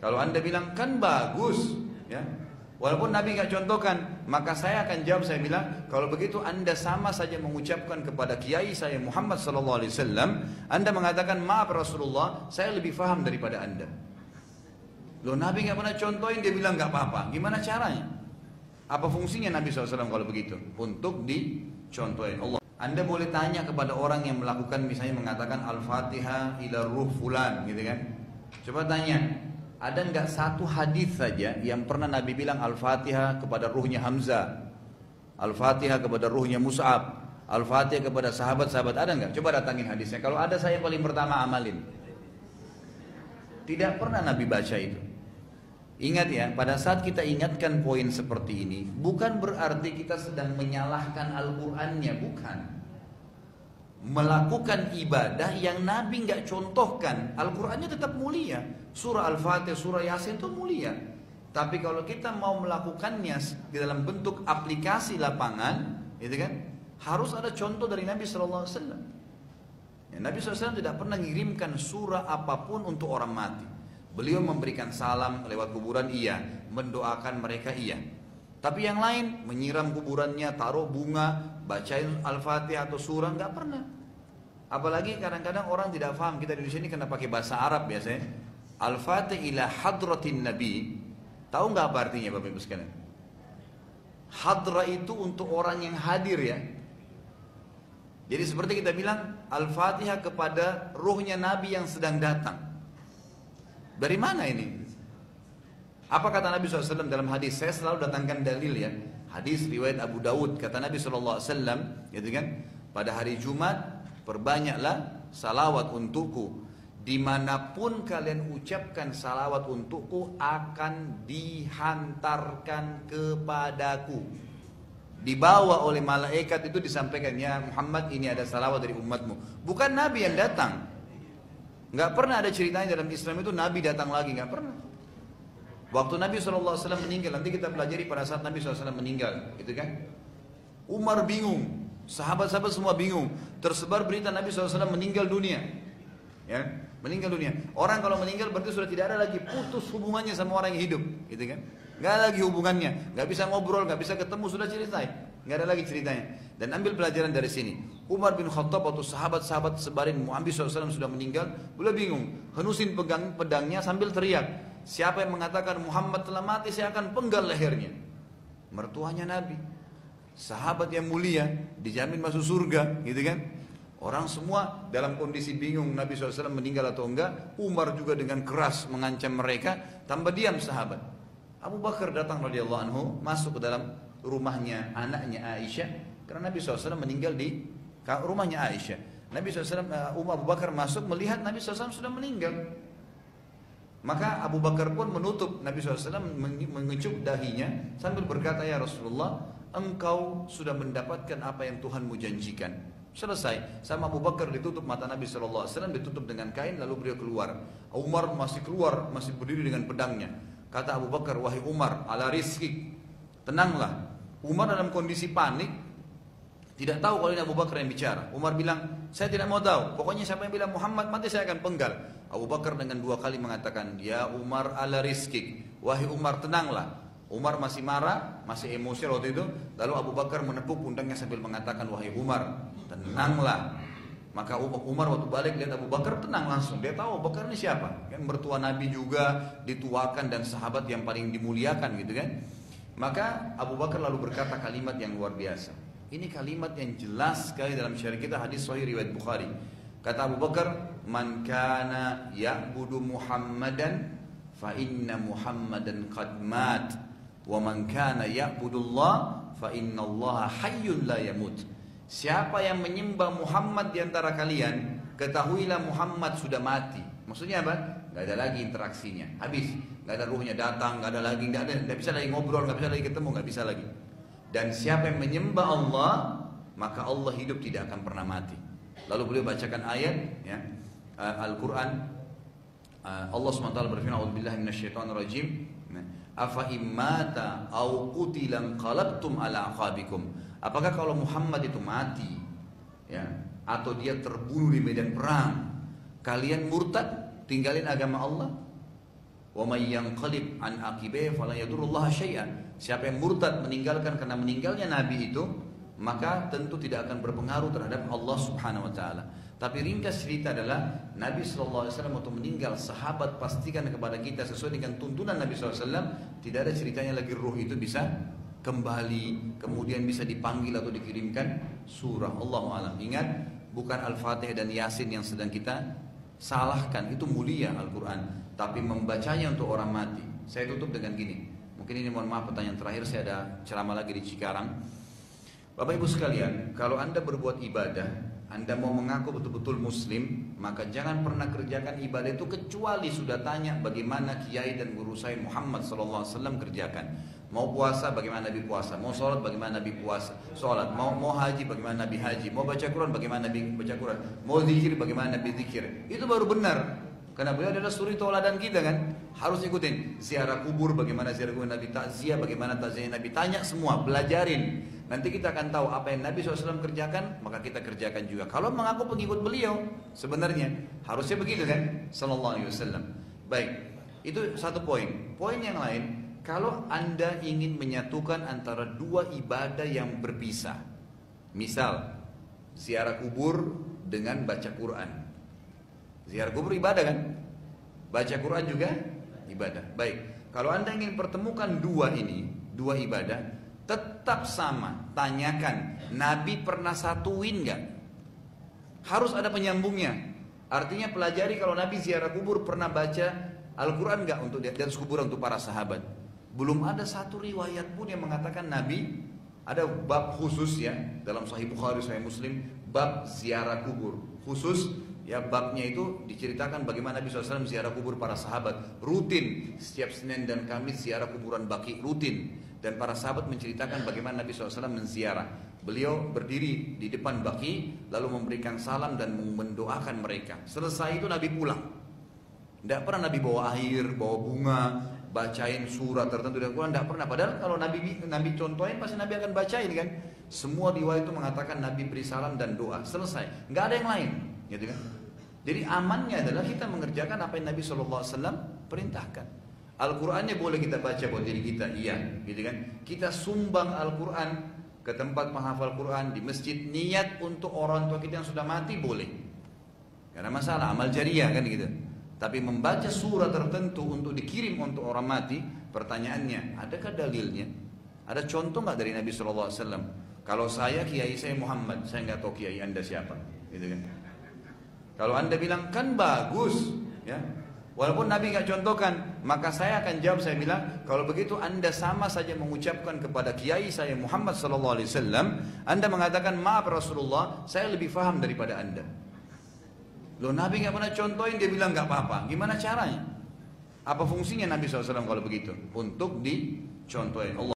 Kalau Anda bilang kan bagus, ya, walaupun Nabi nggak contohkan, maka saya akan jawab, saya bilang, kalau begitu Anda sama saja mengucapkan kepada kiai saya Muhammad sallallahu alaihi wasallam, Anda mengatakan maaf Rasulullah, saya lebih faham daripada Anda. Loh, Nabi nggak pernah contohin, dia bilang nggak apa-apa. Gimana caranya? Apa fungsinya Nabi SAW kalau begitu? Untuk dicontohin Allah. Anda boleh tanya kepada orang yang melakukan, misalnya mengatakan Al-Fatihah ila ruh fulan, gitu kan? Coba tanya, ada nggak satu hadis saja yang pernah Nabi bilang Al-Fatihah kepada ruhnya Hamzah, Al-Fatihah kepada ruhnya Mus'ab, Al-Fatihah kepada sahabat-sahabat, ada nggak? Coba datangin hadisnya. Kalau ada, saya paling pertama amalin. Tidak pernah Nabi baca itu. Ingat ya, pada saat kita ingatkan poin seperti ini, bukan berarti kita sedang menyalahkan Al-Qur'annya, bukan. Melakukan ibadah yang Nabi nggak contohkan, Al-Qur'annya tetap mulia. Surah Al-Fatihah, surah Yasin itu mulia. Tapi kalau kita mau melakukannya di dalam bentuk aplikasi lapangan, gitu kan, harus ada contoh dari Nabi SAW. Ya, Nabi SAW tidak pernah mengirimkan surah apapun untuk orang mati. Beliau memberikan salam lewat kuburan, iya. Mendoakan mereka, iya. Tapi yang lain, menyiram kuburannya, taruh bunga, bacain Al-Fatihah atau surah, nggak pernah. Apalagi kadang-kadang orang tidak paham, kita di sini kena pakai bahasa Arab biasanya. Al-Fatihah ila hadratin Nabi, tahu nggak apa artinya Bapak Ibu sekalian? Hadra itu untuk orang yang hadir ya. Jadi seperti kita bilang Al-Fatihah kepada ruhnya Nabi yang sedang datang. Dari mana ini? Apa kata Nabi SAW dalam hadis? Saya selalu datangkan dalil ya. Hadis riwayat Abu Dawud, kata Nabi SAW, gitu kan? Pada hari Jumat, perbanyaklah salawat untukku. Dimanapun kalian ucapkan salawat untukku, akan dihantarkan kepadaku. Dibawa oleh malaikat itu, disampaikan, ya Muhammad, ini ada salawat dari umatmu. Bukan Nabi yang datang. Nggak pernah ada ceritanya dalam Islam itu Nabi datang lagi, nggak pernah. Waktu Nabi SAW meninggal, nanti kita pelajari pada saat Nabi SAW meninggal, gitu kan? Umar bingung, sahabat-sahabat semua bingung. Tersebar berita Nabi SAW meninggal dunia, ya, meninggal dunia. Orang kalau meninggal berarti sudah tidak ada lagi, putus hubungannya sama orang yang hidup, gitu kan? Nggak ada lagi hubungannya, nggak bisa ngobrol, nggak bisa ketemu, sudah ceritain, nggak ada lagi ceritanya. Dan ambil pelajaran dari sini. Umar bin Khattab waktu sahabat-sahabat sebarin Muhammad SAW sudah meninggal, beliau bingung, henusin pedangnya sambil teriak, siapa yang mengatakan Muhammad telah mati, saya akan penggal lehernya. Mertuanya Nabi, sahabat yang mulia, dijamin masuk surga, gitu kan? Orang semua dalam kondisi bingung Nabi SAW meninggal atau enggak. Umar juga dengan keras mengancam mereka, tambah diam sahabat. Abu Bakar datang radhiyallahu anhu, masuk ke dalam rumahnya anaknya Aisyah, karena Nabi SAW meninggal di rumahnya Aisyah. Nabi SAW, Abu Bakar masuk melihat Nabi SAW sudah meninggal. Maka Abu Bakar pun menutup Nabi SAW, mengecup dahinya sambil berkata, ya Rasulullah, engkau sudah mendapatkan apa yang Tuhanmu janjikan. Selesai. Sama Abu Bakar ditutup mata Nabi SAW, ditutup dengan kain, lalu beliau keluar. Umar masih keluar, masih berdiri dengan pedangnya. Kata Abu Bakar, wahai Umar, ala rizki, tenanglah. Umar dalam kondisi panik, tidak tahu kalau ini Abu Bakar yang bicara. Umar bilang, saya tidak mau tahu. Pokoknya siapa yang bilang Muhammad mati, saya akan penggal. Abu Bakar dengan dua kali mengatakan, ya Umar ala rizki, wahai Umar tenanglah. Umar masih marah, masih emosi waktu itu. Lalu Abu Bakar menepuk pundaknya sambil mengatakan, wahai Umar, tenanglah. Maka Umar waktu balik lihat Abu Bakar tenang langsung. Dia tahu Abu Bakar ini siapa? Kan mertua Nabi juga, dituakan dan sahabat yang paling dimuliakan, gitu kan? Maka Abu Bakar lalu berkata kalimat yang luar biasa. Ini kalimat yang jelas sekali dalam syariat kita, hadis sahih riwayat Bukhari. Kata Abu Bakar, man kana ya'budu Muhammadan fa inna Muhammadan qad mat, wa man kana ya'budu Allah fa inna Allah hayyun la yamut. Siapa yang menyembah Muhammad di antara kalian, ketahuilah Muhammad sudah mati. Maksudnya apa? Gak ada lagi interaksinya, habis. Gak ada ruhnya datang, gak ada lagi, gak bisa lagi ngobrol, gak bisa lagi ketemu, gak bisa lagi. Dan siapa yang menyembah Allah, maka Allah hidup, tidak akan pernah mati. Lalu beliau bacakan ayat, ya, Al-Quran. Allah SWT berfirman, a'udzubillahi minasyaitonirrajim, afa immata au qutilan qalabtum ala aqabikum. Apakah kalau Muhammad itu mati, ya, atau dia terbunuh di medan perang, kalian murtad, tinggalin agama Allah? Wa may yanqalib an aqibihi fala yadurrullaha syai'an. Siapa yang murtad meninggalkan karena meninggalnya nabi itu, maka tentu tidak akan berpengaruh terhadap Allah Subhanahu wa taala. Tapi ringkas cerita adalah Nabi SAW waktu meninggal, sahabat pastikan kepada kita sesuai dengan tuntunan Nabi SAW, tidak ada ceritanya lagi ruh itu bisa kembali, kemudian bisa dipanggil atau dikirimkan surah. Allahu a'lam. Ingat, bukan Al-Fatihah dan Yasin yang sedang kita salahkan, itu mulia Al-Quran. Tapi membacanya untuk orang mati. Saya tutup dengan gini. Mungkin ini mohon maaf pertanyaan terakhir, saya ada ceramah lagi di Cikarang. Bapak Ibu sekalian, kalau Anda berbuat ibadah, Anda mau mengaku betul-betul muslim, maka jangan pernah kerjakan ibadah itu kecuali sudah tanya bagaimana kiai dan guru saya Muhammad SAW kerjakan. Mau puasa bagaimana Nabi puasa, mau sholat bagaimana Nabi puasa, sholat, mau haji bagaimana Nabi haji, mau baca Quran bagaimana Nabi baca Quran, mau zikir bagaimana Nabi zikir. Itu baru benar. Karena beliau adalah suri tauladan kita kan, harus ikutin. Ziarah kubur bagaimana ziarah kubur Nabi, takziah bagaimana takziah Nabi, tanya semua, belajarin. Nanti kita akan tahu apa yang Nabi SAW kerjakan, maka kita kerjakan juga. Kalau mengaku pengikut beliau, sebenarnya harusnya begitu kan, Sallallahu Alaihi Wasallam. Baik, itu satu poin. Poin yang lain, kalau Anda ingin menyatukan antara dua ibadah yang berpisah, misal ziarah kubur dengan baca Quran. Ziarah kubur ibadah kan? Baca Quran juga ibadah. Baik, kalau Anda ingin pertemukan dua ini, dua ibadah, tetap sama. Tanyakan, Nabi pernah satuin nggak? Harus ada penyambungnya. Artinya pelajari kalau Nabi ziarah kubur pernah baca Al-Quran nggak untuk di atas kuburan untuk para sahabat. Belum ada satu riwayat pun yang mengatakan Nabi, ada bab khusus ya dalam Sahih Bukhari, Sahih Muslim, bab ziarah kubur khusus. Ya, babnya itu diceritakan bagaimana Nabi SAW ziarah kubur para sahabat rutin, setiap Senin dan Kamis ziarah kuburan Baqi rutin, dan para sahabat menceritakan bagaimana Nabi SAW menziarah. Beliau berdiri di depan Baqi lalu memberikan salam dan mendoakan mereka. Selesai itu Nabi pulang. Tidak pernah Nabi bawa air, bawa bunga, bacain surat tertentu dari Quran, tidak pernah. Padahal kalau Nabi contohin pasti Nabi akan bacain kan. Semua riwayat itu mengatakan Nabi beri salam dan doa. Selesai, nggak ada yang lain. Gitu kan? Jadi amannya adalah kita mengerjakan apa yang Nabi SAW perintahkan. Al-Qurannya boleh kita baca buat diri kita, iya, gitu kan? Kita sumbang Al-Quran ke tempat menghafal Quran di masjid, niat untuk orang tua kita yang sudah mati boleh. Karena masalah amal jariah kan gitu. Tapi membaca surah tertentu untuk dikirim untuk orang mati, pertanyaannya, adakah dalilnya? Ada contoh nggak dari Nabi SAW? Kalau saya kiai saya Muhammad, saya nggak tahu kiai Anda siapa, gitu kan? Kalau Anda bilang kan bagus, ya, walaupun Nabi nggak contohkan, maka saya akan jawab, saya bilang kalau begitu Anda sama saja mengucapkan kepada kiai saya Muhammad SAW, Anda mengatakan maaf Rasulullah, saya lebih faham daripada Anda. Loh, Nabi nggak pernah contohin, dia bilang nggak apa-apa. Gimana caranya? Apa fungsinya Nabi SAW kalau begitu? Untuk dicontohin. Allah